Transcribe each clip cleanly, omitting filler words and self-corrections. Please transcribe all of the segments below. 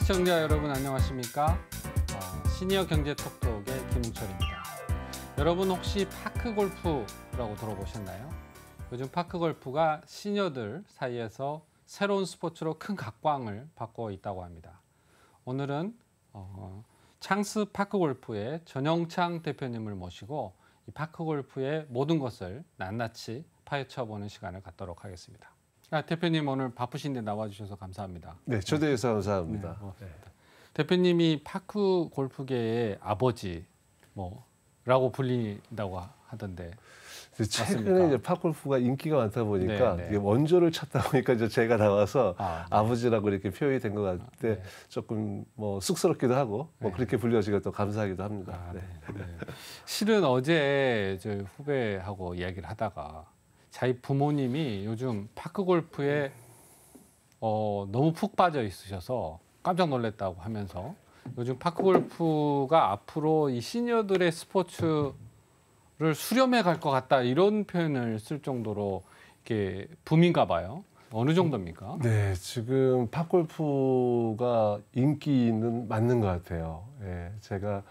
시청자 여러분 안녕하십니까? 시니어 경제 톡톡의 김웅철입니다. 여러분 혹시 파크골프라고 들어보셨나요? 요즘 파크골프가 시니어들 사이에서 새로운 스포츠로 큰 각광을 받고 있다고 합니다. 오늘은 창스 파크골프의 전영창 대표님을 모시고 이 파크골프의 모든 것을 낱낱이 파헤쳐보는 시간을 갖도록 하겠습니다. 대표님 오늘 바쁘신데 나와주셔서 감사합니다. 네, 초대해서 감사합니다. 네. 대표님이 파크 골프계의 아버지 라고 불린다고 하던데. 최근에 이제 파크골프가 인기가 많다 보니까 이게 원조를 찾다 보니까 이제 제가 나와서 아버지라고 이렇게 표현이 된 것 같은데 조금 쑥스럽기도 하고 그렇게 불려지가 또 감사하기도 합니다. 실은 어제 저희 후배하고 이야기를 하다가 자기 부모님이 요즘 파크골프에 너무 푹 빠져 있으셔서 깜짝 놀랐다고 하면서 요즘 파크골프가 앞으로 이 시니어들의 스포츠를 수렴해 갈 것 같다 이런 표현을 쓸 정도로 이렇게 붐인가 봐요. 어느 정도입니까? 네, 지금 파크골프가 인기는 맞는 것 같아요. 예, 제가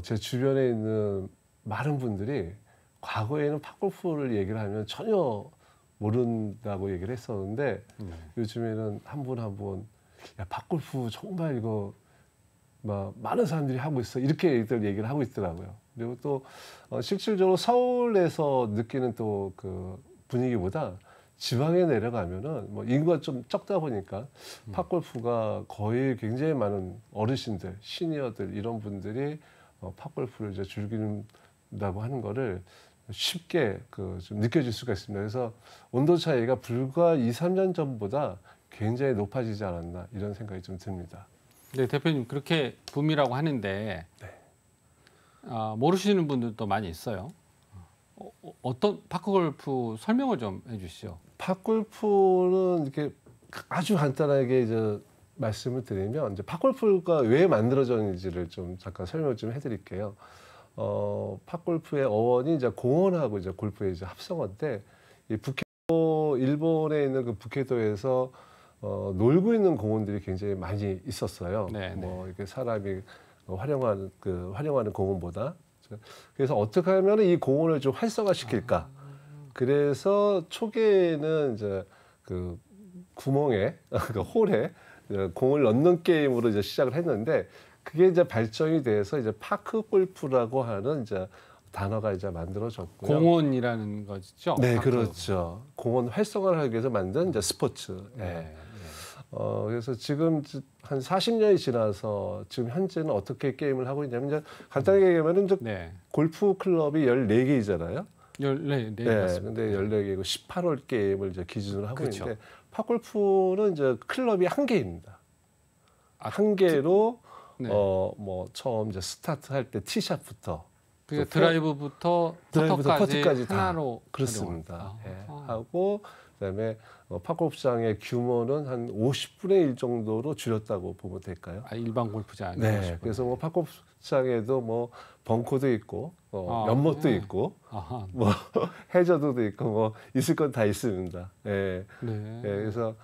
제 주변에 있는 많은 분들이 과거에는 파크골프를 얘기를 하면 전혀 모른다고 얘기를 했었는데 요즘에는 한 분 한 분 야, 파크골프 정말 이거 많은 사람들이 하고 있어 이렇게 얘기를 하고 있더라고요. 그리고 또 실질적으로 서울에서 느끼는 또 그 분위기보다 지방에 내려가면은 인구가 좀 적다 보니까 파크골프가 거의 굉장히 많은 어르신들, 시니어들 이런 분들이 파크골프를 이제 즐긴다고 하는 거를 쉽게 좀 느껴질 수가 있습니다. 그래서 온도 차이가 불과 2, 3년 전보다 굉장히 높아지지 않았나 이런 생각이 좀 듭니다. 네, 대표님 그렇게 붐이라고 하는데 모르시는 분들도 많이 있어요. 어떤 파크골프 설명을 좀 해주시죠. 파크골프는 이렇게 아주 간단하게 이제 말씀을 드리면 이제 파크골프가 왜 만들어졌는지를 좀 잠깐 설명을 좀 해드릴게요. 파크골프의 어원이 이제 공원하고 이제 골프의 이제 합성어인데 이 북해도 일본에 있는 그 북해도에서 놀고 있는 공원들이 굉장히 많이 있었어요. 이렇게 사람이 활용하는 공원보다. 그래서 어떻게 하면 이 공원을 좀 활성화시킬까? 그래서 초기에는 이제 그 구멍에, 그 홀에 공을 넣는 게임으로 이제 시작을 했는데 그게 이제 발전이 돼서 이제 파크 골프라고 하는 이제 단어가 이제 만들어졌고요. 공원이라는 거죠? 네, 파크. 그렇죠. 공원 활성화를 하기 위해서 만든 이제 스포츠. 그래서 지금 한 40년이 지나서 지금 현재는 어떻게 게임을 하고 있냐면 이제 간단하게 얘기하면 이제 골프 클럽이 14개이잖아요. 14개. 네, 근데 14개고 18홀 게임을 이제 기준으로 하고 있는데 파크골프는 이제 클럽이 1개입니다. 한 개로 처음 이제 스타트 할 때 티샷부터 드라이브부터 퍼터까지 하나로 그렇습니다. 하고 그다음에 파크골프장의 규모는 한 50분의 1 정도로 줄였다고 보면 될까요? 일반 골프장. 네. 그래서 파크골프장에도 벙커도 있고 연못도 있고 해저드도 있고 있을 건 다 있습니다. 그래서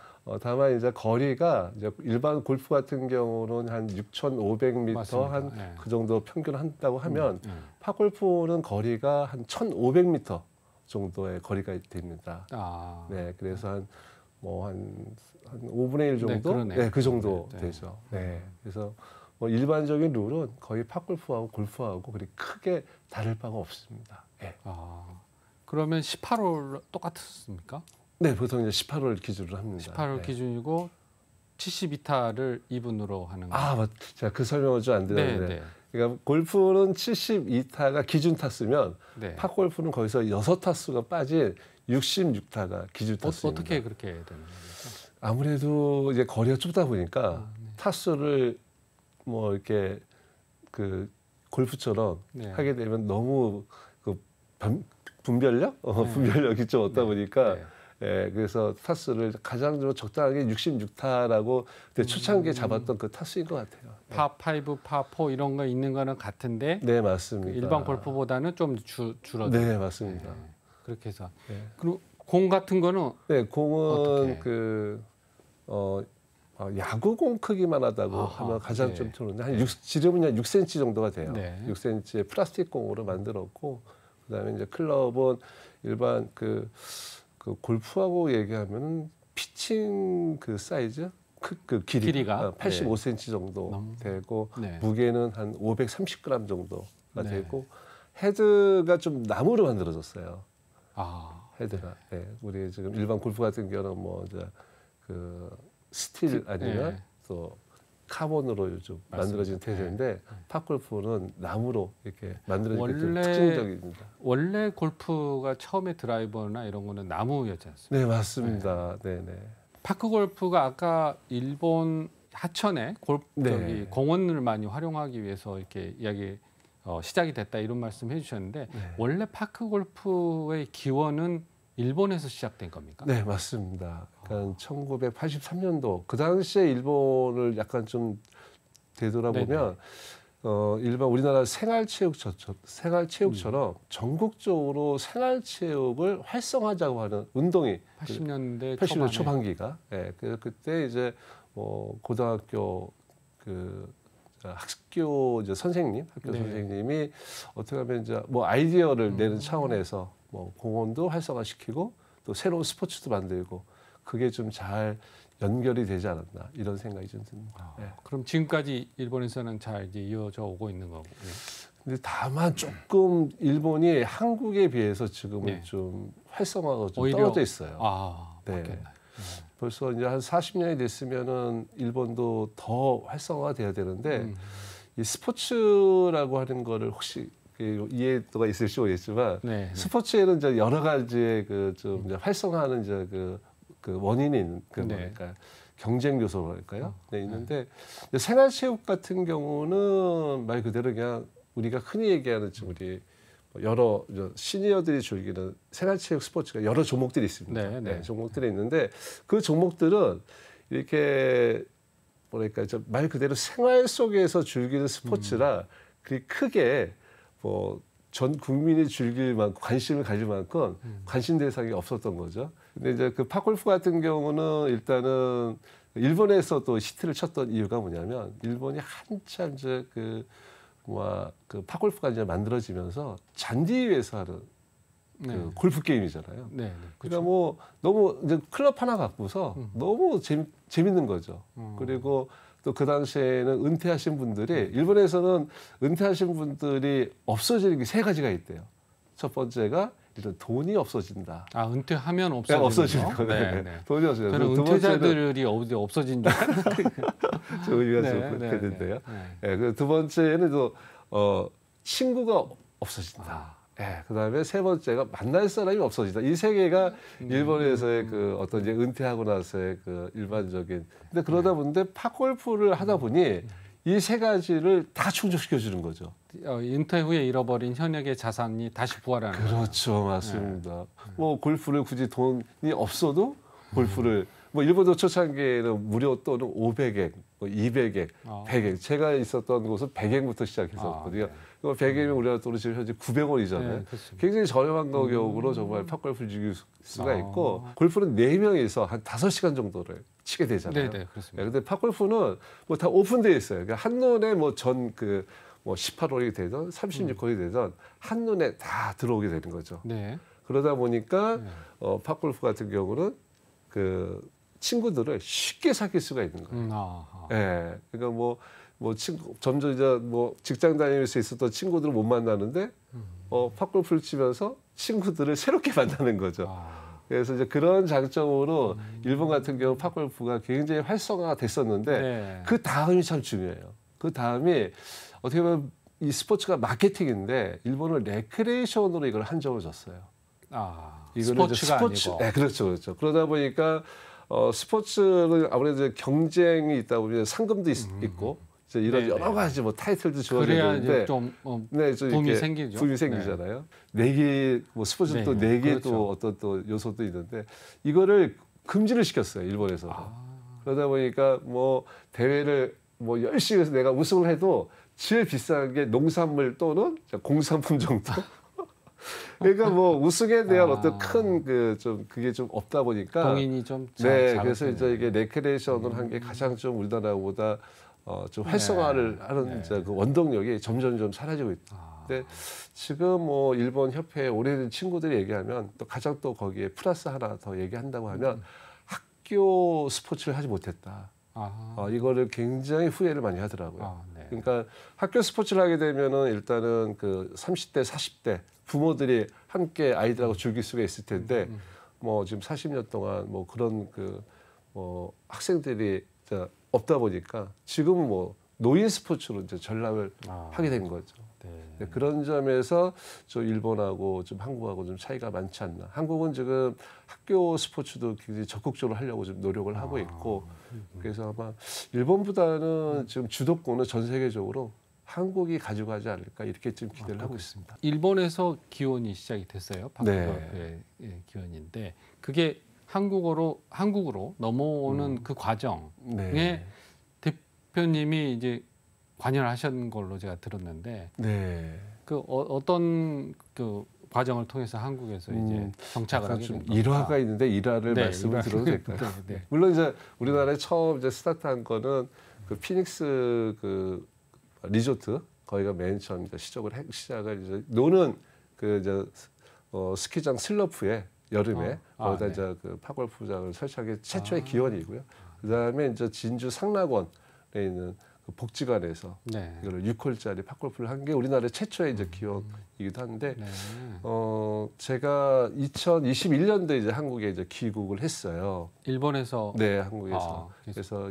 다만 이제 거리가 이제 일반 골프 같은 경우는 한 6,500m 한 그 정도 평균 한다고 하면 파크골프는 거리가 한 1,500m 정도의 거리가 됩니다. 네, 그래서 한 5분의 1 정도, 그 정도 되죠. 그래서 일반적인 룰은 거의 파크골프하고 골프하고 그리 크게 다를 바가 없습니다. 그러면 18홀 똑같습니까? 네, 보통 이제 18홀 기준으로 합니다. 18홀 기준이고 72타를 2분으로 하는 거예요. 제가 그 설명을 좀 안 드렸는데. 그러니까 골프는 72타가 기준 타수면 파크골프는 거기서 6타수가 빠진 66타가 기준 타수입니다. 어떻게 그렇게 되는 거죠? 아무래도 이제 거리가 좁다 보니까 타수를 이렇게 그 골프처럼 하게 되면 너무 그 분별력? 분별력이 좀 없다 보니까 그래서 타수를 가장 좀 적당하게 66타라고 초창기에 잡았던 그 타수인 것 같아요. 파5, 파4 이런 거 있는 거는 같은데 네, 맞습니다. 일반 골프보다는 좀 줄어들어요. 네, 맞습니다. 그렇게 해서 그리고 공 같은 거는 네, 공은 어떻게? 야구공 크기만 하다고 아하, 하면 가장 네. 좀 좋은데 지름은 한 6cm 정도가 돼요. 네. 6cm의 플라스틱 공으로 만들었고 그다음에 이제 클럽은 일반 그 골프하고 얘기하면 피칭 그 사이즈 그 길이가 85cm 정도 되고 네. 무게는 한 530g 정도가 네. 되고 헤드가 좀 나무로 만들어졌어요. 헤드가. 네. 우리 지금 일반 골프 같은 경우는 뭐 이제 그 스틸 아니면 또 카본으로 요즘 만들어진 태세인데 팝골프는 나무로 이렇게 만들어진 게 특징적입니다. 원래 골프가 처음에 드라이버나 이런 거는 나무였지 않습니까? 네, 맞습니다. 네, 네. 파크 골프가 아까 일본 하천에 네. 공원을 많이 활용하기 위해서 이렇게 시작이 됐다 이런 말씀 해주셨는데 원래 파크 골프의 기원은 일본에서 시작된 겁니까? 네, 맞습니다. 그러니까 1983년도 그 당시에 일본을 약간 좀 되돌아보면 일반 우리나라 생활체육처럼 전국적으로 생활체육을 활성화하자고 하는 운동이 80년대 초반기가 그때 이제 고등학교 학교 선생님이 어떻게 하면 이제 뭐 아이디어를 내는 차원에서 뭐 공원도 활성화시키고 또 새로운 스포츠도 만들고 그게 좀 잘 연결이 되지 않았나 이런 생각이 좀 듭니다. 그럼 지금까지 일본에서는 잘 이제 이어져 오고 있는 거고. 근데 다만 조금 일본이 한국에 비해서 지금은 좀 활성화가 좀 떨어져 있어요. 네. 벌써 이제 한 40년이 됐으면은 일본도 더 활성화가 돼야 되는데 이 스포츠라고 하는 거를 혹시 이해도가 있을지 모르겠지만 스포츠에는 이제 여러 가지의 좀 활성화하는 이제 그 원인이 있는 그러니까 경쟁 요소랄까요? 있는데 생활체육 같은 경우는 말 그대로 그냥 우리가 흔히 얘기하는 우리 여러 시니어들이 즐기는 생활체육 스포츠가 여러 종목들이 있습니다. 종목들이 있는데 그 종목들은 이렇게 뭐랄까 말 그대로 생활 속에서 즐기는 스포츠라 그리 크게 뭐 전 국민이 즐길 만큼 관심을 가질 만큼 관심 대상이 없었던 거죠. 근데 이제 그 팝골프 같은 경우는 일단은 일본에서 또 히트를 쳤던 이유가 뭐냐면 일본이 한참 이제 그 팝골프가 이제 만들어지면서 잔디 위에서 하는 그 골프 게임이잖아요. 그러니까 뭐 너무 이제 클럽 하나 갖고서 너무 재밌는 거죠. 그리고 또 그 당시에는 은퇴하신 분들이 일본에서는 은퇴하신 분들이 없어지는 게 세 가지가 있대요. 첫 번째가 일단 돈이 없어진다. 은퇴하면 없어지는 거? 돈이 없어져요. 저는 은퇴자들이 어디 없어진 줄 저 의미가 좀 그랬는데요. 두 번째는 또 친구가 없어진다. 그다음에 세 번째가 만날 사람이 없어진다. 이 세 개가 일본에서의 그 어떤 이제 은퇴하고 나서의 그 일반적인. 근데 그러다 보는데 팝골프를 하다 보니 이 세 가지를 다 충족시켜 주는 거죠. 은퇴 후에 잃어버린 현역의 자산이 다시 부활하는 거죠. 그렇죠, 맞습니다. 뭐 골프를 굳이 돈이 없어도 골프를 뭐 일본도 초창기에는 무료 또는 500엔, 뭐 200엔, 100엔. 제가 있었던 곳은 100엔부터 시작했었거든요. 100엔이면 우리나라 돈으로 지금 현재 900원이잖아요. 굉장히 저렴한 가격으로 정말 팝골프를 즐길 수가 있고 골프는 4명이서 한 5시간 정도를 치게 되잖아요. 그렇습니다. 근데 팝골프는 뭐 다 오픈되어 있어요. 그러니까 한눈에 뭐 18홀이 되든 36홀이 되든 한눈에 다 들어오게 되는 거죠. 그러다 보니까 팝골프 같은 경우는 그 친구들을 쉽게 사귈 수가 있는 거예요. 그러니까 점점 이제 직장 다니면서 있었던 친구들을 못 만나는데 팝골프를 치면서 친구들을 새롭게 만나는 거죠. 그래서 이제 그런 장점으로 일본 같은 경우 팝골프가 굉장히 활성화가 됐었는데 그 다음이 참 중요해요. 그 다음이 어떻게 보면 이 스포츠가 마케팅인데 일본은 레크레이션으로 이걸 한정을 줬어요. 스포츠가 아니고. 그렇죠. 그러다 보니까 스포츠는 아무래도 경쟁이 있다 보면 상금도 있고 이런 여러 가지 뭐 타이틀도 주어져야 되는데 좀 붐이 생기죠. 붐이 생기잖아요. 내기 스포츠는 또 내기의 또 어떤 또 요소도 있는데 이거를 금지를 시켰어요. 일본에서. 그러다 보니까 대회를 열심히 해서 내가 우승을 해도 제일 비싼 게 농산물 또는 공산품 정도. 그러니까 뭐 우승에 대한 아. 어떤 큰 그 좀 그게 좀 없다 보니까 동인이 좀 네, 작았겠네요. 그래서 이제 이게 레크레이션을 한 게 가장 좀 우리나라보다 좀 활성화를 하는 이제 그 원동력이 점점 좀 사라지고 있다. 아. 근데 지금 뭐 일본 협회에 오래된 친구들이 얘기하면 또 가장 또 거기에 플러스 하나 더 얘기한다고 하면 학교 스포츠를 하지 못했다. 아. 이거를 굉장히 후회를 많이 하더라고요. 아, 네. 그러니까 학교 스포츠를 하게 되면은 일단은 그 30대, 40대 부모들이 함께 아이들하고 즐길 수가 있을 텐데 뭐 지금 40년 동안 뭐 그런 그 학생들이 없다 보니까 지금은 뭐 노인 스포츠로 이제 전락을 하게 된 거죠. 네, 그런 점에서 저 일본하고 좀 한국하고 좀 차이가 많지 않나. 한국은 지금 학교 스포츠도 굉장히 적극적으로 하려고 좀 노력을 하고 있고, 그래서 아마 일본보다는 지금 주도권은 전 세계적으로 한국이 가져가지 않을까 이렇게 좀 기대를 하고 있습니다. 일본에서 기원이 시작이 됐어요. 네. 기원인데 그게 한국으로 넘어오는 그 과정에 네. 대표님이 이제 관여를 하신 걸로 제가 들었는데 네. 그 어떤 그 과정을 통해서 한국에서 이제 정착을 약간 하게 좀 된 겁니까? 일화가 있는데 일화를 네, 말씀을 일화. 드려도 될까요? 네. 물론 이제 우리나라에 처음 이제 스타트한 거는 그 피닉스 그 리조트 거기가 맨 처음 이제 시작을 이제 노는 그 이제 스키장 슬로프에 여름에 거기다 네. 이제 그 파골프장을 설치한 게 최초의 기원이고요. 그다음에 이제 진주 상락원에 있는 그 복지관에서 네. 이거를 6홀짜리 팝골프를 한 게 우리나라의 최초의 이제 기원이기도 한데 네. 제가 2021년도에 이제 한국에 이제 귀국을 했어요. 일본에서 네, 한국에서. 그래서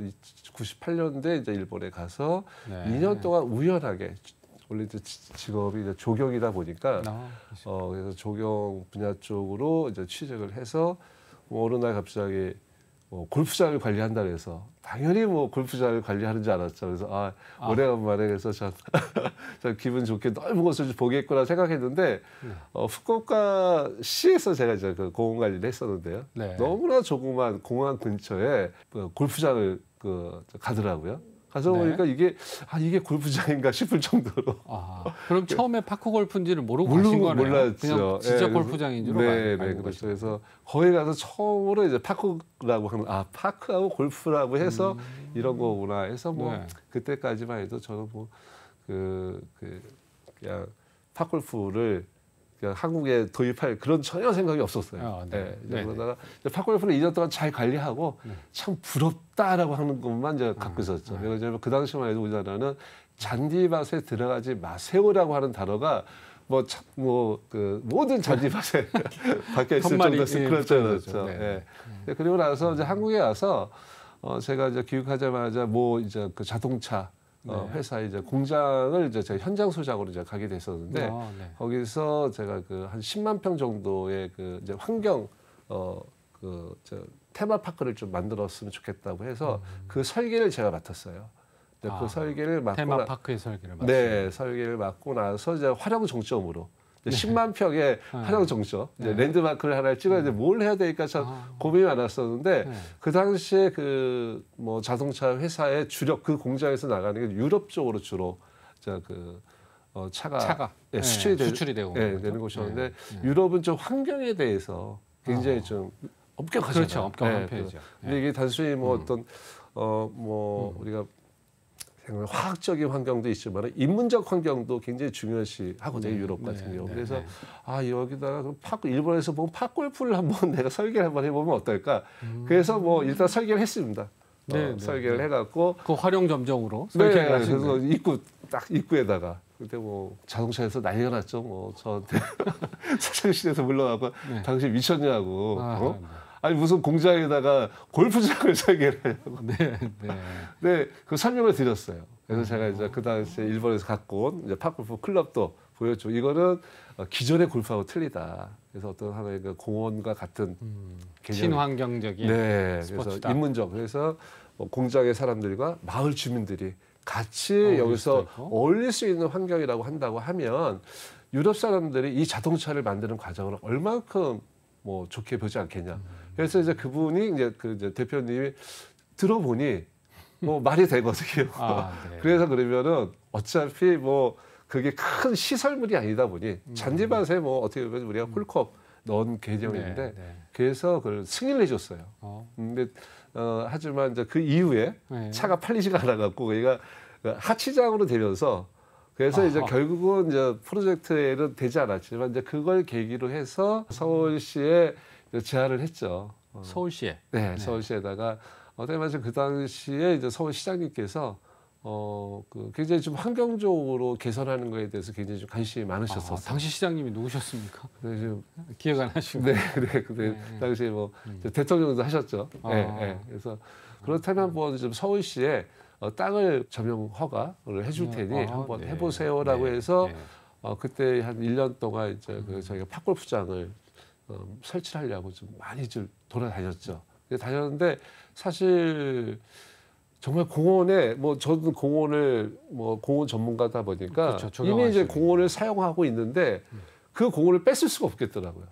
98년도에 이제 일본에 가서 네. 2년 동안 우연하게 원래 이제 직업이 이제 조경이다 보니까 그래서 조경 분야 쪽으로 이제 취직을 해서 뭐 어느 날 갑자기 골프장을 관리한다 그래서 당연히 뭐 골프장을 관리하는 줄 알았죠. 그래서 오래간만에 그래서 전 기분 좋게 넓은 곳을 보겠구나 생각했는데 후쿠오카 시에서 제가 이제 그 공원 관리를 했었는데요. 네. 너무나 조그만 공항 근처에 그 골프장을 가더라고요. 가서 보니까 이게 골프장인가 싶을 정도로. 그럼 처음에 파크 골프인지를 모르고 가신 거네요. 몰랐죠. 그냥 진짜 네, 골프장인 줄 네, 알고 그렇죠. 그래서 거기 가서 처음으로 이제 파크라고 하는 파크하고 골프라고 해서 이런 거구나 해서 뭐 그때까지만 해도 저는 뭐 그냥 파골프를 그냥 한국에 도입할 그런 전혀 생각이 없었어요. 그러다가 팝골프를 2년 동안 잘 관리하고 참 부럽다라고 하는 것만 이제 갖고 있었죠. 왜냐하면 그 당시만 해도 우리나라는 잔디밭에 들어가지 마세요라고 하는 단어가 그 모든 잔디밭에 박혀 있을 정도로 그렇죠. 그리고 나서 이제 한국에 와서 제가 이제 귀국하자마자 이제 그 자동차 회사 이제 공장을 이제 제가 현장 소장으로 이제 가게 됐었는데 거기서 제가 그 한 10만 평 정도의 그 이제 환경 테마파크를 좀 만들었으면 좋겠다고 해서 그 설계를 제가 맡았어요. 그 설계를 맡고 테마파크의 설계를 맡았어요. 네, 설계를 맡고 나서 이제 활용 정점으로 10만 평의 활용 정점 랜드마크를 하나 찍어야 되는데 뭘 해야 될까 참 고민이 많았었는데 그 당시에 그 뭐 자동차 회사의 주력 그 공장에서 나가는 게 유럽 쪽으로 주로 차가 수출이 되는 곳이었는데 유럽은 좀 환경에 대해서 굉장히 좀 엄격하잖아요. 그렇죠, 엄격한 편이죠. 근데 이게 단순히 뭐 어떤 우리가 화학적인 환경도 있지만 인문적 환경도 굉장히 중요시 하거든요. 유럽 같은 경우. 그래서 여기다가 일본에서 본 팝골프를 한번 내가 설계를 한번 해보면 어떨까. 그래서 뭐 일단 설계를 했습니다. 설계를 해갖고 그 활용 점정으로 설계를 하신 그래서 입구에다가 그때 뭐 자동차에서 난리가 났죠. 뭐 저한테 사장실에서 물러가고 당신 미쳤냐고. 아니 무슨 공장에다가 골프장을 설계를 하냐고. 네, 그 설명을 드렸어요. 그래서 제가 이제 그 당시에 일본에서 갖고 온 이제 팝골프 클럽도 보였죠. 이거는 기존의 골프하고 틀리다. 그래서 어떤 하나의 그 공원과 같은 개념. 친환경적인 그래서 스포츠다. 인문적. 그래서 공장의 사람들과 마을 주민들이 같이 여기서 어울릴 수 있는 환경이라고 한다고 하면 유럽 사람들이 이 자동차를 만드는 과정을 얼만큼 뭐 좋게 보지 않겠냐. 그래서 이제 그분이 이제 대표님이 들어보니 뭐 말이 되거든요. 그래서 그러면은 어차피 뭐 그게 큰 시설물이 아니다 보니 잔디밭에 뭐 어떻게 보면 우리가 홀컵 넣은 개념인데 네, 네. 그래서 그걸 승인을 해줬어요. 근데 하지만 이제 그 이후에 네. 차가 팔리지가 않아갖고 얘가 하치장으로 되면서 그래서 이제 결국은 이제 프로젝트에는 되지 않았지만 이제 그걸 계기로 해서 서울시에 제안을 했죠. 서울시에. 네, 서울시에다가 마침 그 당시에 이제 서울시장님께서 굉장히 좀 환경적으로 개선하는 거에 대해서 굉장히 좀 관심이 많으셨었어요. 당시 시장님이 누구셨습니까? 그래서 기억 안 하시고. 네, 그때 당시에 뭐 대통령도 하셨죠. 네. 그래서 그렇다면 한번 좀 서울시에 땅을 점용 허가를 해줄 테니 한번 네. 해보세요라고 네. 해서 네. 그때 한 1년 동안 이제 저희가 팝골프장을 설치하려고 좀 많이 좀 돌아다녔죠. 다녔는데 사실 정말 공원에 뭐 저도 공원을 뭐 공원 전문가다 보니까 그렇죠, 이미 이제 공원을 사용하고 있는데 그 공원을 뺐을 수가 없겠더라고요.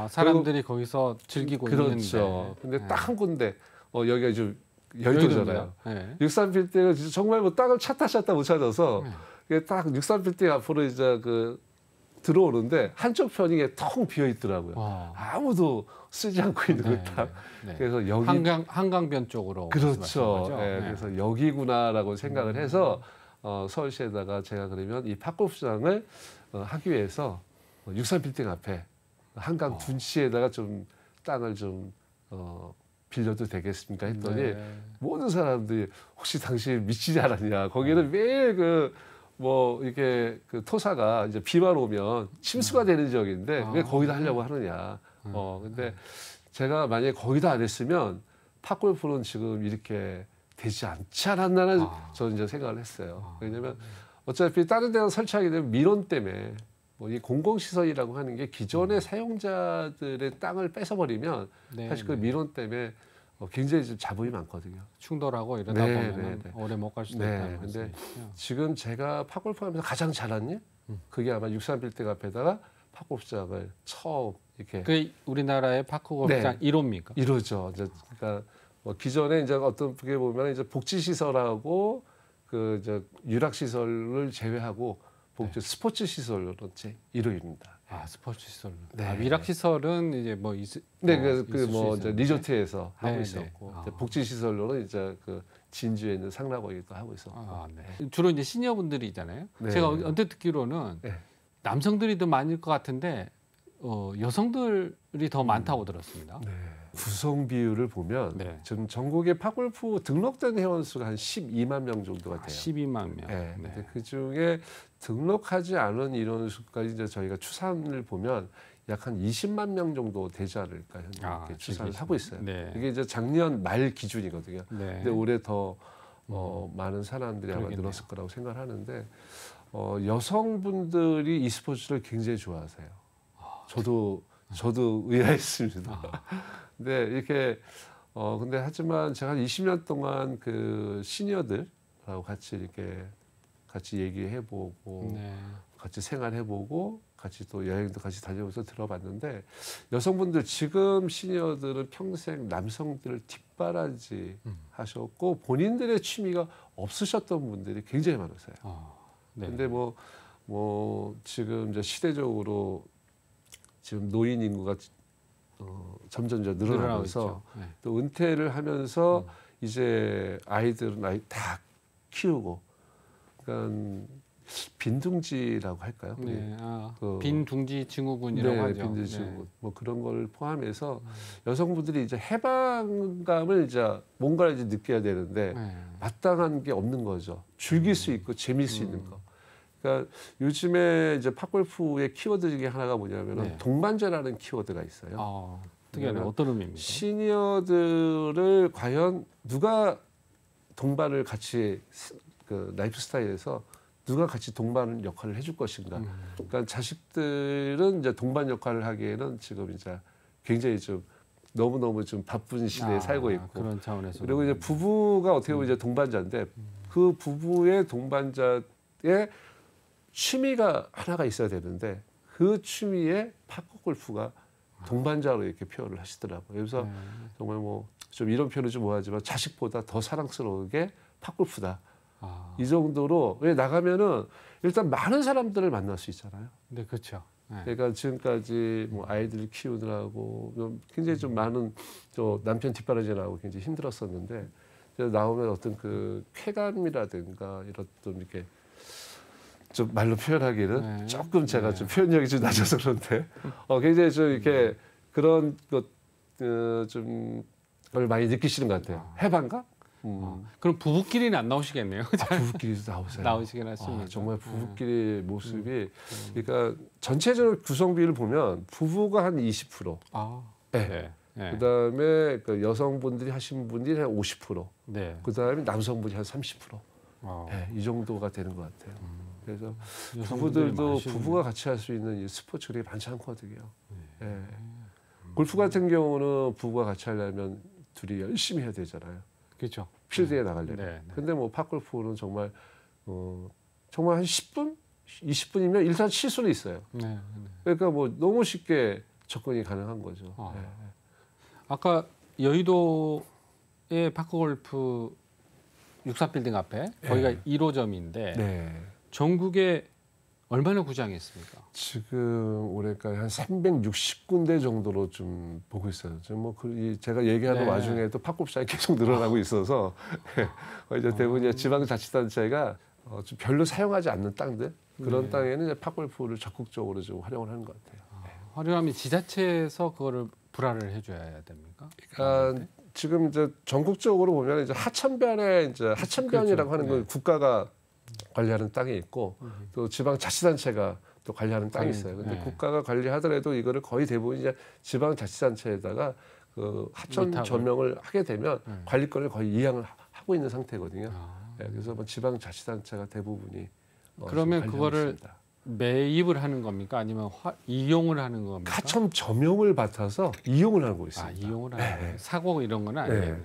사람들이 거기서 즐기고 그렇죠. 있는데. 근데 딱 한 군데 여기가 좀 여의도잖아요. 네. 63빌딩은 진짜 정말 뭐 땅을 찾다 못 찾아서 딱 63빌딩 앞으로 이제 그 들어오는데 한쪽 편이 텅 비어 있더라고요. 아무도 쓰지 않고 있는 그 땅. 그래서 여기 한강변 쪽으로. 그렇죠. 그래서 여기구나라고 생각을 해서 서울시에다가 제가 그러면 이 팝골프장을 하기 위해서 63빌딩 앞에 한강 둔치에다가 좀 땅을 좀 빌려도 되겠습니까 했더니 모든 사람들이 혹시 당신 미치지 않았냐. 거기는 매일 뭐 이게 그 토사가 이제 비만 오면 침수가 되는 지역인데 왜 거기다 하려고 하느냐. 근데 제가 만약에 거기다 안 했으면 팝골프는 지금 이렇게 되지 않지 않았나는 저는 이제 생각을 했어요. 왜냐면 어차피 다른 데가 설치하게 되면 민원 때문에 뭐 이 공공시설이라고 하는 게 기존의 사용자들의 땅을 뺏어버리면 사실 그 민원 때문에 굉장히 좀 잡음이 많거든요. 충돌하고 이러다 보면 오래 못 갈 수도 있다는 근데 말씀이시죠. 지금 제가 팝골프하면서 가장 잘한 일 그게 아마 63빌딩 앞에다가 팝골프장을 처음 이렇게 그 우리나라의 파크골프장 1호입니까? 이러죠. 이제 그러니까 뭐 기존에 이제 어떻게 보면 이제 복지시설하고 그 이제 유락시설을 제외하고 스포츠 시설로 제 1호입니다. 스포츠 시설. 네. 위락 시설은 이제 뭐 이제 리조트에서 하고 있었고 이제 복지 시설로는 이제 그 진주에 있는 상라거기도 하고 있었고. 주로 이제 시니어분들이잖아요. 제가 언뜻 듣기로는 남성들이 더 많을 것 같은데 여성들이 더 많다고 들었습니다. 구성 비율을 보면 지금 전국에 팝골프 등록된 회원수가 한 12만 명 정도가 돼요. 12만 명. 근데 그 중에 등록하지 않은 인원수까지 이제 저희가 추산을 보면 약 한 20만 명 정도 되지 않을까 이렇게 추산을 하고 있어요. 이게 이제 작년 말 기준이거든요. 근데 올해 더 많은 사람들이 아마 늘었을 거라고 생각하는데 여성분들이 이 스포츠를 굉장히 좋아하세요. 저도 의아했습니다. 근데 이렇게 근데 하지만 제가 20년 동안 그 시니어들하고 같이 얘기해보고 같이 생활해보고 같이 또 여행도 같이 다녀오면서 들어봤는데 여성분들 지금 시니어들은 평생 남성들을 뒷바라지 하셨고 본인들의 취미가 없으셨던 분들이 굉장히 많으세요. 근데 뭐 지금 이제 시대적으로 지금 노인 인구가 점점 늘어나면서 또 은퇴를 하면서 이제 아이들은 다 키우고 그러니까 빈둥지라고 할까요? 빈둥지 증후군이라고 하죠. 빈둥지 증후군 뭐 그런 걸 포함해서 여성분들이 이제 해방감을 이제 뭔가를 이제 느껴야 되는데 마땅한 게 없는 거죠. 즐길 수 있고 재미있을 수 있는 거. 그러니까 요즘에 이제 팝골프의 키워드 중에 하나가 뭐냐면 동반자라는 키워드가 있어요. 특이하네. 어떤 의미입니까? 시니어들을 과연 누가 동반을 같이 그 라이프 스타일에서 누가 같이 동반 역할을 해줄 것인가. 그러니까 자식들은 이제 동반 역할을 하기에는 지금 이제 굉장히 좀 너무너무 좀 바쁜 시대에 살고 있고. 그런 차원에서. 그리고 이제 부부가 어떻게 보면 이제 동반자인데 그 부부의 동반자의 취미가 하나가 있어야 되는데 그 취미에 팝골프가 동반자로 이렇게 표현을 하시더라고요. 그래서 정말 뭐 좀 이런 표현은 좀 뭐하지만 자식보다 더 사랑스러운 게 팝골프다. 이 정도로 왜 나가면은 일단 많은 사람들을 만날 수 있잖아요. 네, 그렇죠. 네. 그러니까 지금까지 뭐 아이들 키우느라고 좀 굉장히 좀 많은 저 남편 뒷바라지 나고 굉장히 힘들었었는데 나오면 어떤 그 쾌감이라든가 이런 좀 이렇게 좀 말로 표현하기는 네. 조금 제가 네. 좀 표현력이 좀 낮아서 그런데 굉장히 좀 이렇게 그런 것좀 걸 많이 느끼시는 것 같아요. 해방감? 그럼 부부끼리는 안 나오시겠네요. 부부끼리도 나오세요. 나오시긴 하십니다. 정말 부부끼리 모습이 그러니까 전체적으로 구성비를 보면 부부가 한 20%. 네. 네. 네. 그다음에 그 여성분들이 하신 분들이 한 50%. 네. 그다음에 남성분이 한 30%. 네, 이 정도가 되는 것 같아요. 그래서 부부들도 부부가 같이 할 수 있는 이 스포츠들이 많지 않거든요. 네. 골프 같은 경우는 부부가 같이 하려면 둘이 열심히 해야 되잖아요. 그렇죠. 필드에 나가려면. 네. 근데 뭐 팝골프는 정말 정말 한 10분, 20분이면 일단 칠 수는 있어요. 네. 그러니까 뭐 너무 쉽게 접근이 가능한 거죠. 네. 아까 여의도의 파크골프 64빌딩 앞에 거기가 1호점인데 네. 전국에 얼마나 구장이 있습니까? 지금 올해까지 한 360군데 정도로 좀 보고 있어요. 지금 뭐 제가 얘기하는 네. 와중에 또 팝골프장이 계속 늘어나고 있어서 이제 대부분 이제 지방자치단체가 좀 별로 사용하지 않는 땅들 그런 땅에는 이제 팝골프를 적극적으로 좀 활용을 하는 것 같아요. 활용하면 지자체에서 그거를 불화를 해줘야 됩니까? 그러니까 지금 이제 전국적으로 보면 이제 하천변이라고 하는 건 국가가 관리하는 땅이 있고 또 지방자치단체가 또 관리하는 땅이 있어요. 근데 국가가 관리하더라도 이거를 거의 대부분 이제 지방자치단체에다가 그 하천 조명을 하게 되면 관리권을 거의 이양을 하고 있는 상태거든요. 그래서 뭐 지방자치단체가 대부분이 그러면 그거를 매입을 하는 겁니까? 아니면 이용을 하는 겁니까? 하천 조명을 받아서 이용을 하고 있습니다. 이용을 하는 거예요. 사고 이런 건 아니에요.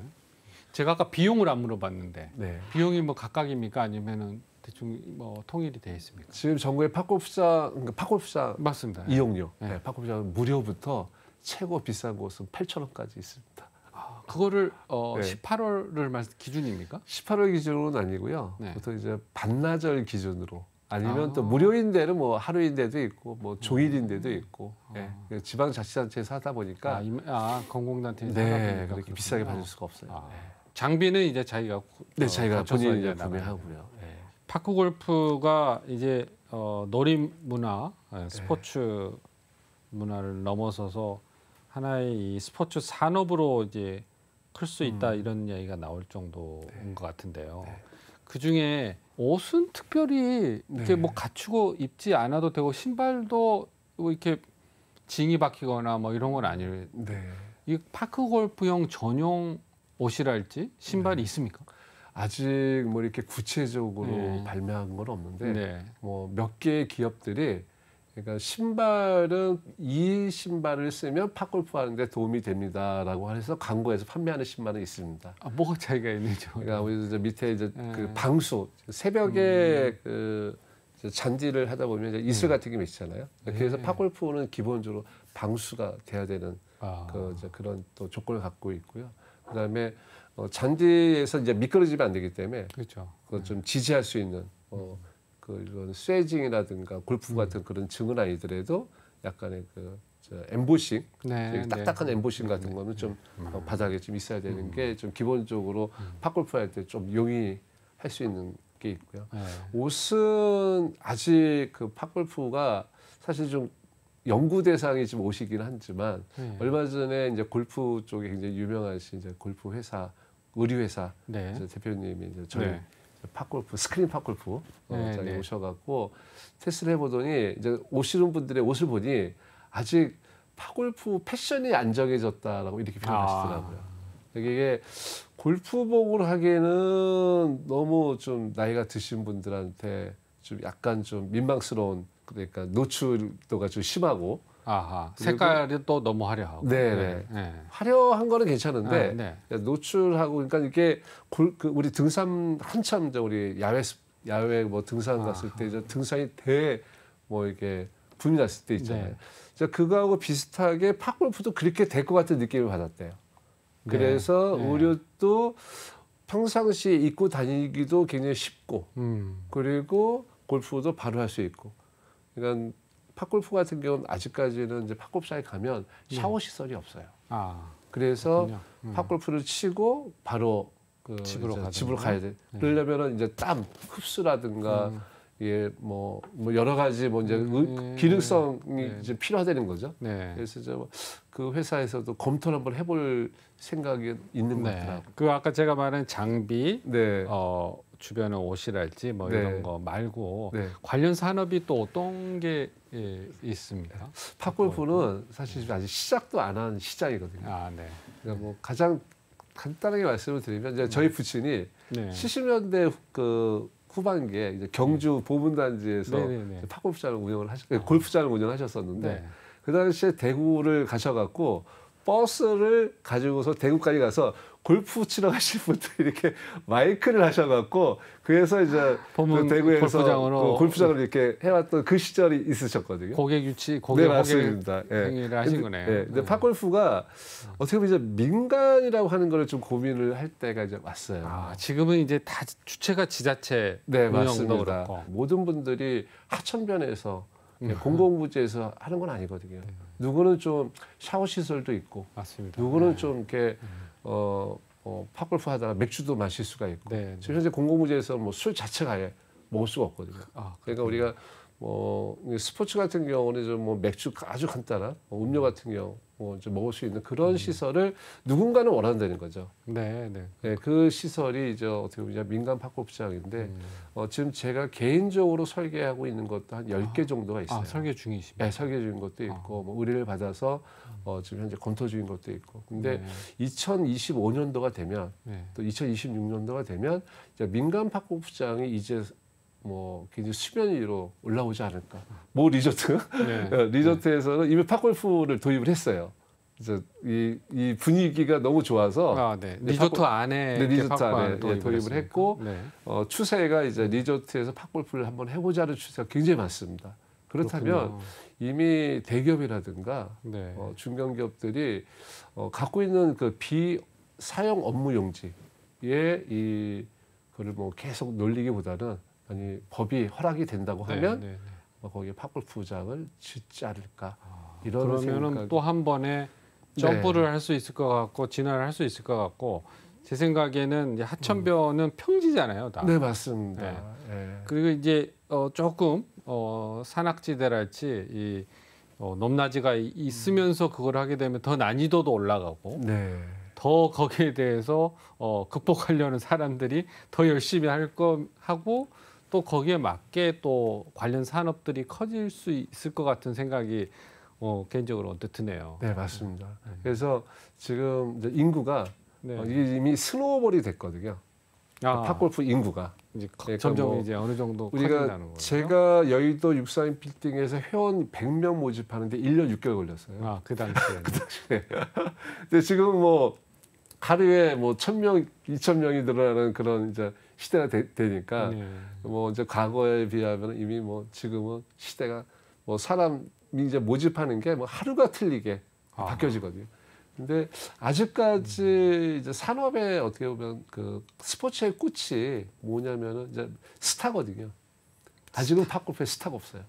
제가 아까 비용을 안 물어봤는데 비용이 뭐 각각입니까? 아니면은 대충 뭐 통일이 돼 있습니까? 지금 전국에 팝골프장 맞습니다. 이용료 팝골프장 무료부터 최고 비싼 곳은 8,000원까지 있습니다. 그거를 18월을 기준입니까? 18월 기준으로는 아니고요. 네. 보통 이제 반나절 기준으로 아니면 또 무료인 데는 뭐 하루인 데도 있고 뭐 종일인 데도 있고 지방자치단체에서 하다 보니까 공공단체에서 그렇게 비싸게 받을 수가 없어요. 장비는 이제 자기가 자기가 본인이 이제 구매하고요. 파크 골프가 이제 놀이 문화, 스포츠 문화를 넘어서서 하나의 이 스포츠 산업으로 이제 클 수 있다 이런 이야기가 나올 정도인 것 같은데요. 그 중에 옷은 특별히 이렇게 뭐 갖추고 입지 않아도 되고 신발도 뭐 이렇게 징이 박히거나 뭐 이런 건 아니에요. 이 파크 골프용 전용 옷이랄지 신발이 있습니까? 아직 뭐 이렇게 구체적으로 발매한 건 없는데 뭐 몇 개의 기업들이 그러니까 신발은 이 신발을 쓰면 팝골프 하는데 도움이 됩니다라고 해서 광고에서 판매하는 신발은 있습니다. 뭐가 차이가 있는지. 그러니까 우리 이제 밑에 이제 그 방수 새벽에 그 잔디를 하다 보면 이제 이슬 같은 게 맺히잖아요. 그래서 팝골프는 기본적으로 방수가 돼야 되는 그런 또 조건을 갖고 있고요. 그다음에 잔디에서 이제 미끄러지면 안 되기 때문에 그렇죠. 그걸 좀 지지할 수 있는 이런 스웨징이라든가 골프 같은 그런 증은 아니더라도 약간의 엠보싱, 딱딱한 엠보싱 같은 거는 좀 바닥에 좀 있어야 되는 게 좀 기본적으로 팝골프 할 때 좀 용이할 수 있는 게 있고요. 옷은 아직 그 팝골프가 사실 좀 연구 대상이 좀 옷이긴 하지만 얼마 전에 이제 골프 쪽에 굉장히 유명하신 이제 골프 회사, 의류 회사 대표님이 이제 저희 팝골프 스크린 팝골프 장에 오셔갖고 테스트를 해보더니 이제 오시는 분들의 옷을 보니 아직 팝골프 패션이 안 정해졌다라고 이렇게 표현하시더라고요. 이게 골프복을 하기에는 너무 좀 나이가 드신 분들한테 좀 약간 좀 민망스러운 그러니까 노출도가 좀 심하고 색깔이 또 너무 화려하고 화려한 거는 괜찮은데 노출하고 그러니까 이게 우리 등산 한참 우리 야외 뭐 등산 갔을 때 등산이 뭐 이렇게 붐이 났을 때 있잖아요. 그거하고 비슷하게 팝골프도 그렇게 될 것 같은 느낌을 받았대요. 그래서 의류도 평상시에 입고 다니기도 굉장히 쉽고 그리고 골프도 바로 할 수 있고. 그러니까 팝골프 같은 경우는 아직까지는 이제 팝골프장에 가면 샤워 시설이 없어요. 아, 그래서 그렇군요. 팝골프를 치고 바로 그 집으로 가야 돼. 그러려면은 이제 땀 흡수라든가 이게 뭐 여러 가지 뭐 이제 기능성이 이제 필요하다는 거죠. 네. 그래서 그 회사에서도 검토를 한번 해볼 생각이 있는 것 네. 같더라고요. 그 아까 제가 말한 장비, 네. 주변에 옷이랄지 뭐 네. 이런 거 말고 네. 관련 산업이 또 어떤 게 있습니까? 팝골프는 사실 아직 시작도 안 한 시장이거든요. 아, 네. 그러니까 뭐 가장 간단하게 말씀을 드리면 이제 저희 부친이 네. 70년대 그 후반기에 이제 경주 보문단지에서 네네네. 팝골프장을 골프장을 운영하셨었는데 네. 그 당시에 대구를 가셔갖고 버스를 가지고서 대구까지 가서 골프 치러 가실 분들이 이렇게 마이크를 하셔갖고 그래서 이제 보문 그 대구에서 골프장으로 골프장을 이렇게 해왔던 그 시절이 있으셨거든요. 고객 유치, 네, 고객 맞습니다. 예. 행위를 하신 거네요. 근데 팝골프가 어떻게 보면 이제 민간이라고 하는 거를 좀 고민을 할 때가 이제 왔어요. 아, 지금은 이제 다 주체가 지자체 네, 운영도 맞습니다. 그렇고. 모든 분들이 하천변에서 공공부지에서 하는 건 아니거든요. 누구는 좀 샤워 시설도 있고, 맞습니다. 누구는 네. 좀 이렇게 팝골프 하다가 맥주도 마실 수가 있고. 네. 지금 현재 공공부지에서 뭐 술 자체가 아예 먹을 수가 없거든요. 아, 그러니까 우리가 뭐 스포츠 같은 경우는 좀 뭐 맥주 아주 간단한 음료 같은 경우 좀 먹을 수 있는 그런 시설을 누군가는 원한다는 거죠. 네, 네. 네, 그 시설이 이제 어떻게 보면 민간 팝골프장인데 지금 제가 개인적으로 설계하고 있는 것도 한 10개 정도가 있어요. 아, 설계 중이십니다. 네, 설계 중인 것도 있고 뭐 의뢰를 받아서 지금 현재 검토 중인 것도 있고. 근데 네. 2025년도가 되면 네. 또 2026년도가 되면 이제 민간 팝골프장이 이제 뭐 굉장히 수면 위로 올라오지 않을까. 모 리조트 네. 리조트에서는 이미 팝골프를 도입을 했어요. 그래서 이 분위기가 너무 좋아서 아, 네. 리조트 안에 네, 이렇게 리조트 팝콘 안에 도입을 했으니까. 했고 네. 추세가 이제 리조트에서 팝골프를 한번 해보자는 추세가 굉장히 많습니다. 그렇다면 그렇군요. 이미 대기업이라든가 네. 중견기업들이 갖고 있는 그 비사용 업무 용지에 그걸 뭐 계속 놀리기보다는 아니 법이 허락이 된다고 하면 네, 네, 네. 거기에 팝골프장을 짓지 않을까 이런 그러면은 생각. 또 한 번에 점프를 할 수 있을 것 같고 진화를 할 수 있을 것 같고 제 생각에는 이제 하천변은 평지잖아요, 다. 네, 맞습니다. 네. 예. 그리고 이제 조금 산악지대랄지 이 높낮이가 있으면서 그걸 하게 되면 더 난이도도 올라가고 네. 더 거기에 대해서 극복하려는 사람들이 더 열심히 할 거 하고 또 거기에 맞게 또 관련 산업들이 커질 수 있을 것 같은 생각이 개인적으로 언뜻 드네요. 네, 맞습니다. 그래서 지금 이제 인구가 네. 이게 이미 스노우볼이 됐거든요. 팝골프 인구가. 이제 그러니까 점점 뭐 이제 어느 정도 우리가 커진다는 거예요. 제가 여의도 642 빌딩에서 회원 100명 모집하는데 1년 6개월 걸렸어요. 그 당시에. 근데 지금 뭐 하루에 뭐 1,000명, 2,000명이 늘어나는 그런 이제 시대가 되니까 네. 뭐 이제 과거에 비하면 이미 뭐 지금은 시대가 뭐 사람이 이제 모집하는 게 뭐 하루가 틀리게 바뀌어지거든요. 근데 아직까지 이제 산업의 어떻게 보면 그 스포츠의 꽃이 뭐냐면은 이제 스타거든요. 아직은 팝골프에 스타가 없어요.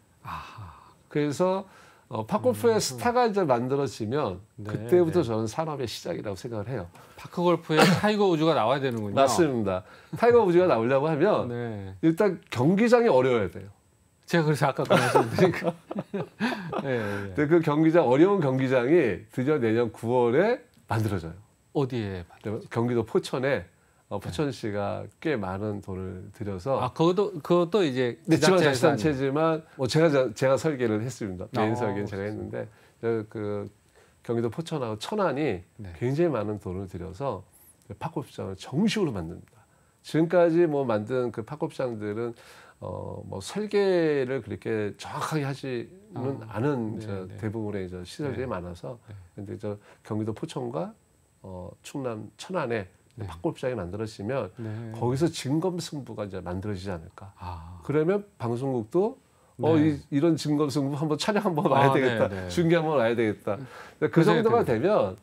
그래서 팝골프의 스타가 이제 만들어지면 네, 그때부터 네. 저는 산업의 시작이라고 생각을 해요. 파크 골프에 타이거 우즈가 나와야 되는군요. 맞습니다. 타이거 우즈가 나오려고 하면 네. 일단 경기장이 어려워야 돼요. 제가 그래서 아까 그 말씀드리니까. 네, 네. 근데 그 경기장 어려운 경기장이 드디어 내년 9월에 만들어져요. 어디에? 경기도 포천에 포천시가 꽤 많은 돈을 들여서 그것도 이제 네, 지자체에서 지방자치단체지만 뭐 제가 설계를 했습니다. 개인 설계는 제가 좋습니다. 했는데 그 경기도 포천하고 천안이 네. 굉장히 많은 돈을 들여서 팝골프장을 정식으로 만듭니다. 지금까지 뭐 만든 그 팝골프장들은 뭐 설계를 그렇게 정확하게 하지는 않은 네, 네. 대부분의 시설들이 네. 많아서 네. 근데 경기도 포천과 충남 천안에 네. 팝골프장이 만들어지면 네. 거기서 진검승부가 이제 만들어지지 않을까. 아. 그러면 방송국도 네. 이런 진검승부 한번 촬영 한번 와야 되겠다. 네, 네. 중계 한번 와야 되겠다. 그 그 정도가 생각이 되면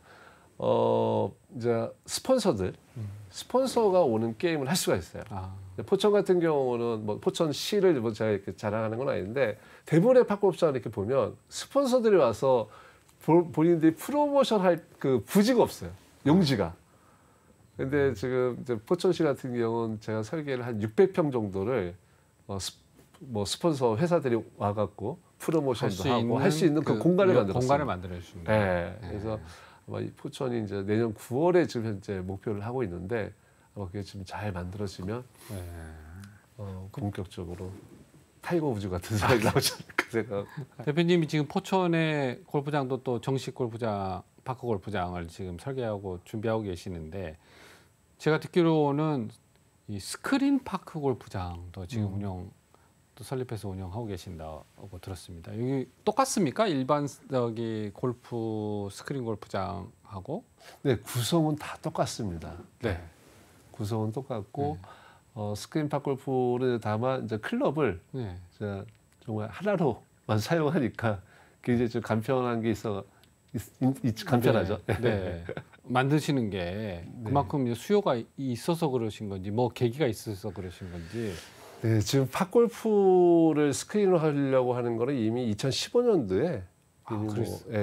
이제 스폰서들 스폰서가 오는 게임을 할 수가 있어요. 아, 포천 같은 경우는 뭐 포천시를 뭐 제가 이렇게 자랑하는 건 아닌데 대부분의 팝골프장을 이렇게 보면 스폰서들이 와서 본인들이 프로모션할 그 부지가 없어요. 용지가. 근데 지금 이제 포천시 같은 경우는 제가 설계를 한 600평 정도를 뭐 스폰서 회사들이 와갖고 프로모션도 하고 할 수 있는 그 공간을 만들었어요. 공간을 만들어 주는 거예요. 네. 그래서 아마 이 포천이 이제 내년 9월에 지금 현재 목표를 하고 있는데 아마 그게 지금 잘 만들어지면 네. 본격적으로 타이거 우즈 같은 생각이 나오지 않을까 생각. 대표님이 지금 포천의 골프장도 또 정식 골프장, 파크 골프장을 지금 설계하고 준비하고 계시는데 제가 듣기로는 이 스크린 파크 골프장도 지금 또 설립해서 운영하고 계신다고 들었습니다. 여기 똑같습니까? 일반 저기 골프 스크린 골프장하고? 네, 구성은 다 똑같습니다. 네. 구성은 똑같고 스크린 팝골프를 다만 이제 클럽을 네. 이제 정말 하나로만 사용하니까 굉장히 좀 간편한 게 있어 간편하죠. 네. 네. 만드시는 게 그만큼 수요가 있어서 그러신 건지 뭐 계기가 있어서 그러신 건지. 네, 지금 팝골프를 스크린으로 하려고 하는 거는 이미 2015년도에 이미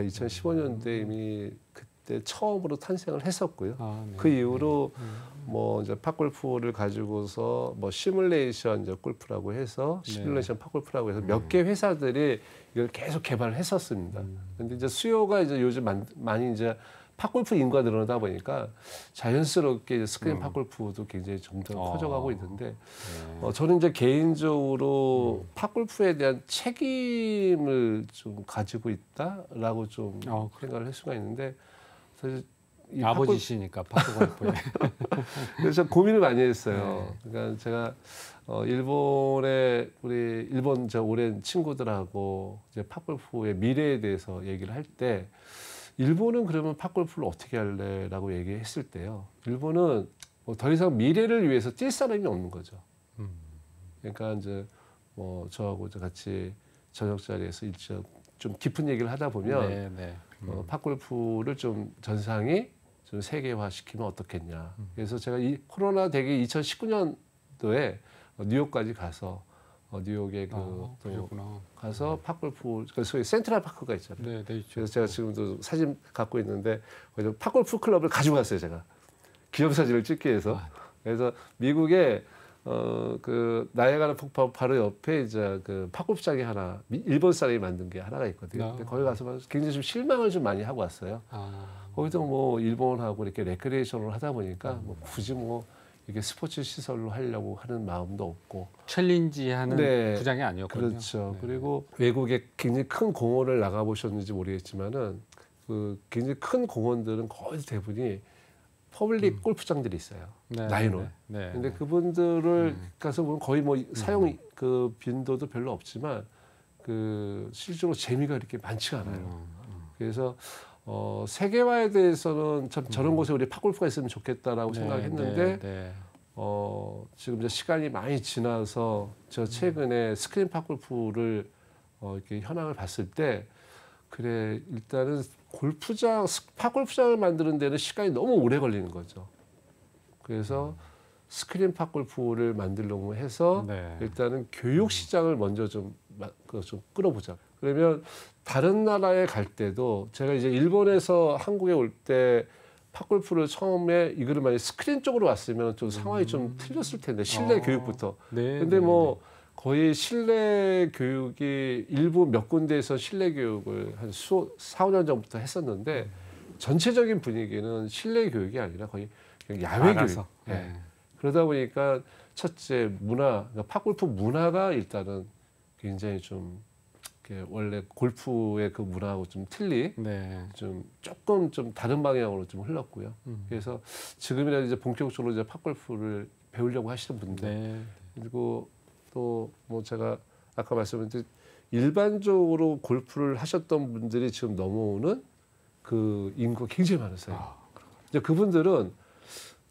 2015년도에 이미 그때 처음으로 탄생을 했었고요. 네. 그 이후로 뭐 이제 팝골프를 가지고서 뭐 시뮬레이션 이제 골프라고 해서 시뮬레이션 팝골프라고 해서 몇 개 회사들이 이걸 계속 개발을 했었습니다. 근데 이제 수요가 이제 요즘 많이 이제 팝골프 인구가 늘어나다 보니까 자연스럽게 이제 스크린 팝골프도 굉장히 점점 커져가고 있는데 저는 이제 개인적으로 팝골프에 대한 책임을 좀 가지고 있다라고 좀 생각을 할 수가 있는데 사실 이 아버지시니까 파크 골프에. 그래서 고민을 많이 했어요. 그러니까 제가 일본의 우리 일본 저 오랜 친구들하고 이제 팝골프의 미래에 대해서 얘기를 할 때 일본은 그러면 팝골프를 어떻게 할래라고 얘기했을 때요. 일본은 뭐 더 이상 미래를 위해서 뛸 사람이 없는 거죠. 그러니까 이제 뭐 저하고 같이 저녁 자리에서 좀 깊은 얘기를 하다 보면 팝골프를 좀 전상이 좀 세계화 시키면 어떻겠냐. 그래서 제가 이 코로나 되기 2019년도에 뉴욕까지 가서 뉴욕에 또 가서 팝골프 소위 센트럴 파크가 있잖아요. 네, 그래서 제가 지금도 사진 갖고 있는데 거기서 팝골프 클럽을 가지고 갔어요. 제가 기념사진을 찍기 위해서. 그래서 미국에 그 나이아가라 폭포 바로 옆에 이제 그 팝골프장이 하나 일본 사람이 만든 게 하나가 있거든요. 근데 거기 가서 굉장히 좀 실망을 좀 많이 하고 왔어요. 거기도 뭐 일본하고 이렇게 레크레이션을 하다 보니까 뭐 굳이 뭐 이게 스포츠 시설로 하려고 하는 마음도 없고 챌린지하는 구장이 아니었거든요. 그렇죠. 그리고 외국에 굉장히 큰 공원을 나가 보셨는지 모르겠지만은 그 굉장히 큰 공원들은 거의 대부분이 퍼블릭 골프장들이 있어요. 나인홀. 근데 그분들을 가서 보면 거의 뭐 사용 그 빈도도 별로 없지만 그 실제로 재미가 이렇게 많지가 않아요. 그래서 세계화에 대해서는 참 저런 곳에 우리 팝골프가 있으면 좋겠다라고 생각했는데 지금 이제 시간이 많이 지나서 저 최근에 스크린 팝골프를 이렇게 현황을 봤을 때 그래 일단은 팝골프장을 만드는 데는 시간이 너무 오래 걸리는 거죠. 그래서 스크린 팝골프를 만들려고 해서 일단은 교육 시장을 먼저 좀 끌어보자. 그러면 다른 나라에 갈 때도 제가 이제 일본에서 한국에 올 때 팝골프를 처음에 이거를 만약 스크린 쪽으로 왔으면 좀 상황이 좀 틀렸을 텐데 실내 교육부터. 근데 뭐 거의 실내 교육이 일부 몇 군데에서 실내 교육을 한 4, 5년 전부터 했었는데 전체적인 분위기는 실내 교육이 아니라 거의 그냥 야외 교육. 그러다 보니까 첫째 그러니까 팝골프 문화가 일단은 굉장히 좀 원래 골프의 그 문화하고 좀 좀 조금 좀 다른 방향으로 좀 흘렀고요. 그래서 지금이라도 이제 본격적으로 이제 팝골프를 배우려고 하시는 분들 그리고 또 뭐 제가 아까 말씀드린 일반적으로 골프를 하셨던 분들이 지금 넘어오는 그 인구가 굉장히 많으세요. 이제 그분들은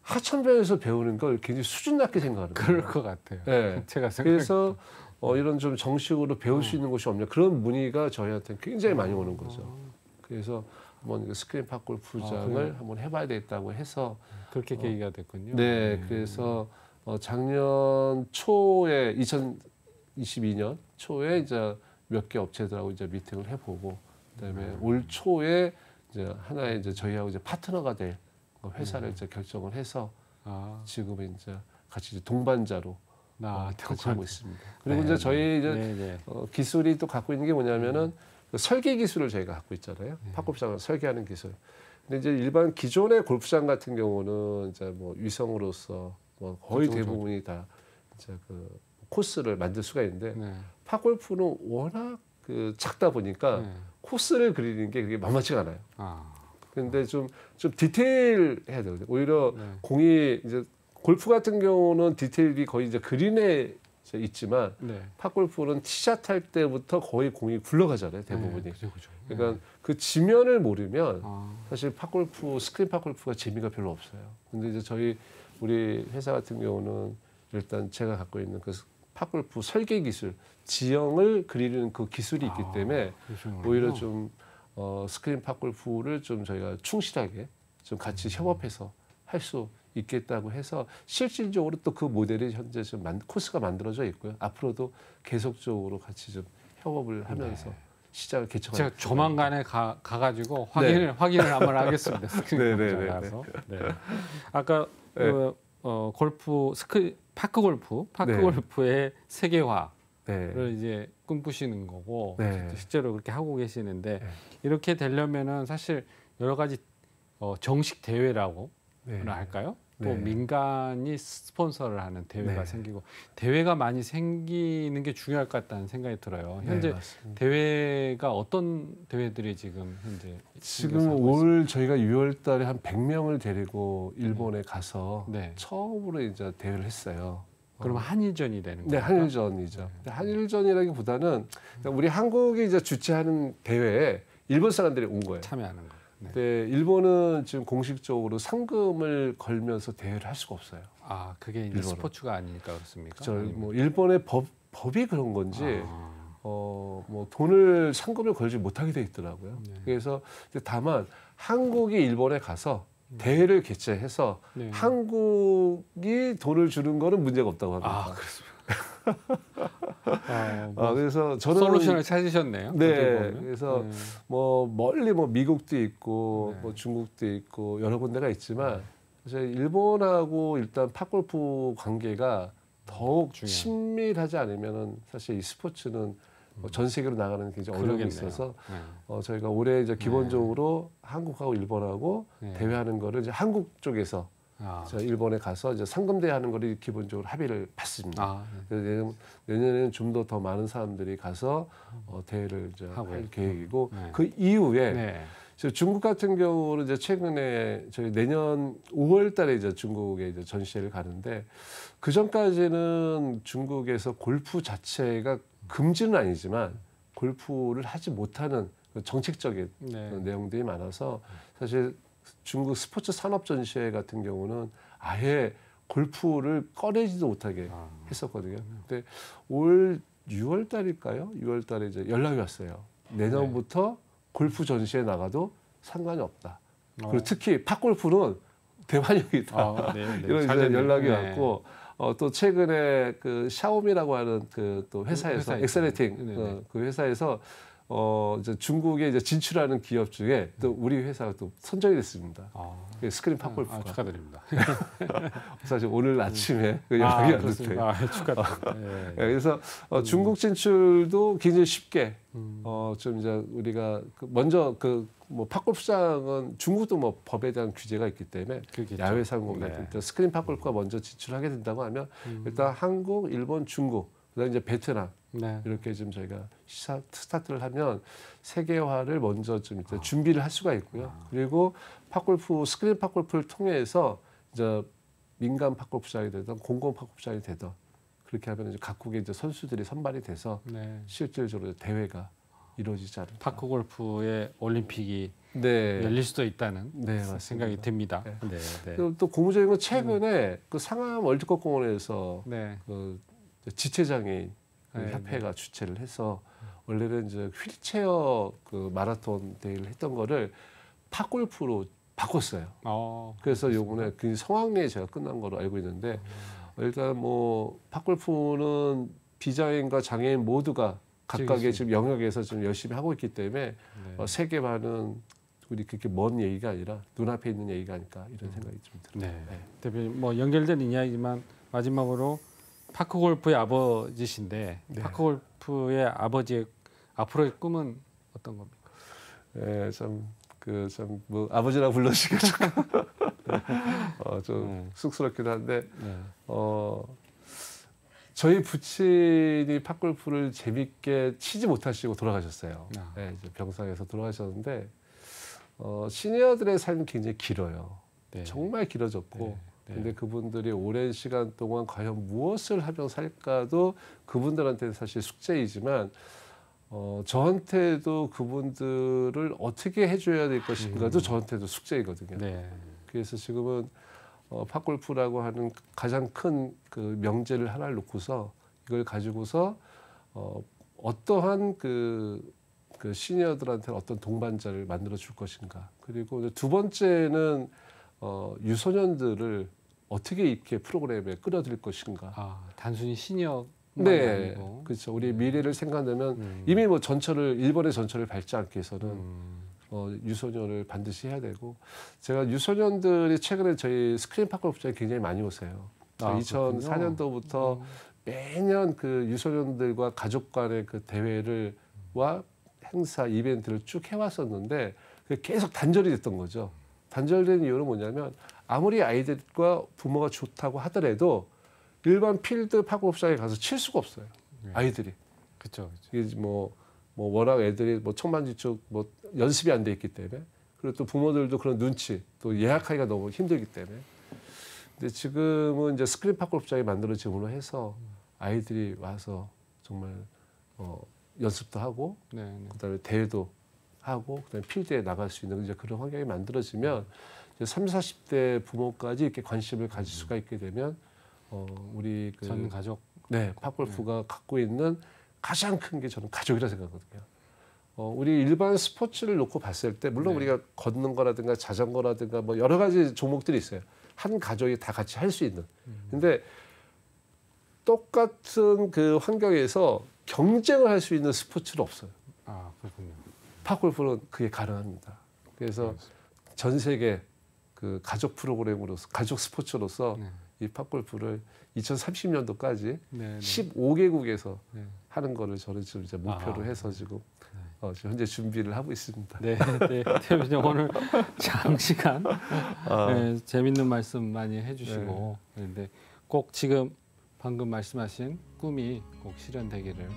하천변에서 배우는 걸 굉장히 수준 낮게 생각하는 거예요. 그럴 것 같아요. 네. 제가 그래서 이런 좀 정식으로 배울 수 있는 곳이 없냐 그런 문의가 저희한테 굉장히 많이 오는 거죠. 그래서 한번 스크린 팝골프장을 한번 해봐야 되겠다고 해서 그렇게 계기가 됐군요. 네, 그래서 작년 초에 2022년 초에 이제 몇 개 업체들하고 이제 미팅을 해보고 그다음에 올 초에 이제 하나의 이제 저희하고 이제 파트너가 될 회사를 이제 결정을 해서 지금은 이제 같이 이제 동반자로 같이 하고 있습니다. 그리고 이제 저희 이제 기술이 또 갖고 있는 게 뭐냐면은 그 설계 기술을 저희가 갖고 있잖아요. 팝골프장을 설계하는 기술. 근데 이제 일반 기존의 골프장 같은 경우는 이제 뭐 위성으로서 뭐 거의 대부분이 다 이제 그 코스를 만들 수가 있는데 팝골프는 워낙 그 작다 보니까 코스를 그리는 게 그게 만만치가 않아요. 근데 좀 디테일해야 되거든요. 오히려 공이 이제 골프 같은 경우는 디테일이 거의 이제 그린에 있지만 팝골프는 티샷 할 때부터 거의 공이 굴러가잖아요. 대부분이. 그죠. 그러니까 그 지면을 모르면 사실 팝골프, 스크린 팝골프가 재미가 별로 없어요. 근데 이제 우리 회사 같은 경우는 일단 제가 갖고 있는 그 팝골프 설계 기술, 지형을 그리는 그 기술이 있기 때문에 오히려 좀 스크린 팝골프를 좀 저희가 충실하게 좀 같이 협업해서 할 수 있겠다고 해서 실질적으로 또 그 모델이 현재 좀 코스가 만들어져 있고요. 앞으로도 계속적으로 같이 좀 협업을 하면서 시장을 개척하는. 제가 조만간에 가가지고 확인을 한번 하겠습니다. 스크린 가서. 아까 골프 파크 골프의 세계화를 이제 꿈꾸시는 거고 실제로 그렇게 하고 계시는데 이렇게 되려면은 사실 여러 가지 정식 대회라고 할까요? 또 민간이 스폰서를 하는 대회가 생기고 대회가 많이 생기는 게 중요할 것 같다는 생각이 들어요. 현재 대회가 어떤 대회들이 지금 올 저희가 6월 달에 한 100명을 데리고 일본에 가서 처음으로 이제 대회를 했어요. 그러면 한일전이 되는 거예요? 네, 한일전이죠. 한일전이라기보다는 우리 한국이 이제 주최하는 대회에 일본 사람들이 온 거예요. 참여하는 거. 네, 일본은 지금 공식적으로 상금을 걸면서 대회를 할 수가 없어요. 그게 이제 스포츠가 아니니까 그렇습니까? 그렇죠. 뭐 일본의 법이 그런 건지 뭐 돈을 상금을 걸지 못하게 돼 있더라고요. 그래서 다만 한국이 일본에 가서 대회를 개최해서 한국이 돈을 주는 거는 문제가 없다고 합니다. 그렇습니다. 그래서 저는 솔루션을 찾으셨네요. 네, 그래서 뭐 멀리 뭐 미국도 있고 뭐 중국도 있고 여러 군데가 있지만 사실 일본하고 일단 팝골프 관계가 더욱 친밀하지 않으면은 사실 이 스포츠는 전 세계로 나가는 굉장히 어려움이 있어서 저희가 올해 이제 기본적으로 한국하고 일본하고 대회하는 거를 이제 한국 쪽에서 일본에 가서 이제 상금대회 하는 거를 기본적으로 합의를 봤습니다. 그래서 내년에는 좀 더 많은 사람들이 가서 대회를 이제 할 계획이고 그 이후에 중국 같은 경우는 이제 최근에 저희 내년 5월달에 이제 중국에 이제 전시회를 가는데 그 전까지는 중국에서 골프 자체가 금지는 아니지만 골프를 하지 못하는 정책적인 내용들이 많아서 사실 중국 스포츠 산업 전시회 같은 경우는 아예 골프를 꺼내지도 못하게 했었거든요. 근데 올 6월 달일까요? 6월 달에 이제 연락이 왔어요. 내년부터 골프 전시회 나가도 상관이 없다. 그리고 특히 팝골프는 대환영이다. 이런 이제 연락이 왔고 또 최근에 그 샤오미라고 하는 그 또 회사에서 엑셀레이팅 그 회사에서 이제 중국에 이제 진출하는 기업 중에 또 우리 회사가 또 선정이 됐습니다. 스크린 팝골프가. 축하드립니다. 사실 오늘 아침에 그 연락이 왔는데. 축하드립니다. 그래서 중국 진출도 굉장히 쉽게 좀 이제 우리가 먼저 뭐 팝골프장은 중국도 뭐 법에 대한 규제가 있기 때문에 야외 상공 같은 스크린 팝골프가 먼저 진출하게 된다고 하면 일단 한국, 일본, 중국, 그다음에 이제 베트남 이렇게 좀 저희가 스타트를 하면 세계화를 먼저 좀 준비를 할 수가 있고요. 그리고 팝골프 스크린 팝골프를 통해서 이제 민간 팝골프장이 되든 공공 팝골프장이 되든 그렇게 하면 이제 각국의 이제 선수들이 선발이 돼서 실질적으로 대회가 이루어지지 않을까. 파크 골프의 올림픽이 열릴 수도 있다는 생각이 듭니다. 그리고 또 고무적인 건 최근에 그 상암 월드컵 공원에서 그 지체장애인 협회가 주최를 해서 원래는 이제 휠체어 그 마라톤 대회를 했던 거를 팝골프로 바꿨어요. 그래서 그렇습니다. 요번에 그 성황리에 제가 끝난 거로 알고 있는데 일단 뭐 팝골프는 비장애인과 장애인 모두가 각각의 지금 영역에서 좀 열심히 하고 있기 때문에 네. 세계화는 우리 그렇게 먼 얘기가 아니라 눈앞에 있는 얘기가 아닐까 이런 생각이 좀 들어요. 네. 네. 대표님 뭐 연결된 이야기지만 마지막으로 파크 골프의 아버지신데 네. 파크 골프의 아버지의 앞으로의 꿈은 어떤 겁니까? 네, 참 뭐 아버지라고 불러주기가 좀 쑥스럽기도 한데 네. 저희 부친이 팝골프를 재밌게 치지 못하시고 돌아가셨어요. 네, 이제 병상에서 돌아가셨는데 시니어들의 삶이 굉장히 길어요. 네. 정말 길어졌고 네. 네. 근데 그분들이 오랜 시간 동안 과연 무엇을 하며 살까도 그분들한테는 사실 숙제이지만 저한테도 그분들을 어떻게 해줘야 될 것인가도 저한테도 숙제이거든요. 네. 그래서 지금은 팝골프라고 하는 가장 큰 그 명제를 하나를 놓고서 이걸 가지고서 어떠한 그 시니어들한테 어떤 동반자를 만들어 줄 것인가. 그리고 두 번째는 유소년들을 어떻게 이렇게 프로그램에 끌어들일 것인가. 단순히 시니어 네, 아니고. 그렇죠. 우리 미래를 생각하면 이미 뭐 일본의 전철을 밟지 않기 위해서는 유소년을 반드시 해야 되고 제가 유소년들이 최근에 저희 스크린 팝골프장에 굉장히 많이 오세요. 2004년도부터 매년 그 유소년들과 가족 간의 그 대회와 행사, 이벤트를 쭉 해왔었는데 그게 계속 단절이 됐던 거죠. 단절된 이유는 뭐냐면 아무리 아이들과 부모가 좋다고 하더라도 일반 필드 팝골프장에 가서 칠 수가 없어요. 아이들이. 그렇죠. 이게 뭐 워낙 애들이 뭐 천만지축 뭐 연습이 안 돼 있기 때문에 그리고 또 부모들도 그런 눈치 또 예약하기가 너무 힘들기 때문에 근데 지금은 이제 스크린 팝골프장이 만들어짐으로 해서 아이들이 와서 정말 연습도 하고 그다음에 대회도 하고 그다음에 필드에 나갈 수 있는 이제 그런 환경이 만들어지면 이제 30, 40대 부모까지 이렇게 관심을 가질 수가 있게 되면 우리 전 가족 팝골프가 갖고 있는 가장 큰 게 저는 가족이라 생각하거든요. 우리 일반 스포츠를 놓고 봤을 때 물론 우리가 걷는 거라든가 자전거라든가 뭐 여러 가지 종목들이 있어요. 한 가족이 다 같이 할 수 있는. 근데 똑같은 그 환경에서 경쟁을 할 수 있는 스포츠는 없어요. 그렇군요. 팝골프는 그게 가능합니다. 그래서 전 세계 그 가족 프로그램으로서 가족 스포츠로서 이 팝골프를 2030년도까지 15개국에서 하는 거를 저는 지금 이제 목표로 해서 지금 현재 준비를 하고 있습니다. 네, 대표님 오늘 장시간 재밌는 말씀 많이 해주시고 그런데 꼭 지금 방금 말씀하신 꿈이 꼭 실현되기를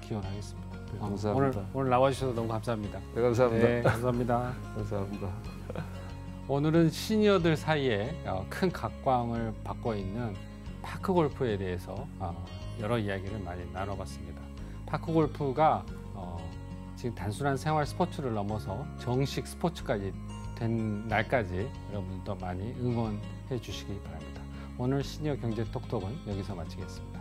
기원하겠습니다. 네, 감사합니다. 오늘 나와주셔서 너무 감사합니다. 네, 감사합니다. 네, 감사합니다. 감사합니다. 오늘은 시니어들 사이에 큰 각광을 받고 있는 파크 골프에 대해서 여러 이야기를 많이 나눠봤습니다. 파크 골프가 지금 단순한 생활 스포츠를 넘어서 정식 스포츠까지 된 날까지 여러분도 많이 응원해 주시기 바랍니다. 오늘 시니어 경제 톡톡은 여기서 마치겠습니다.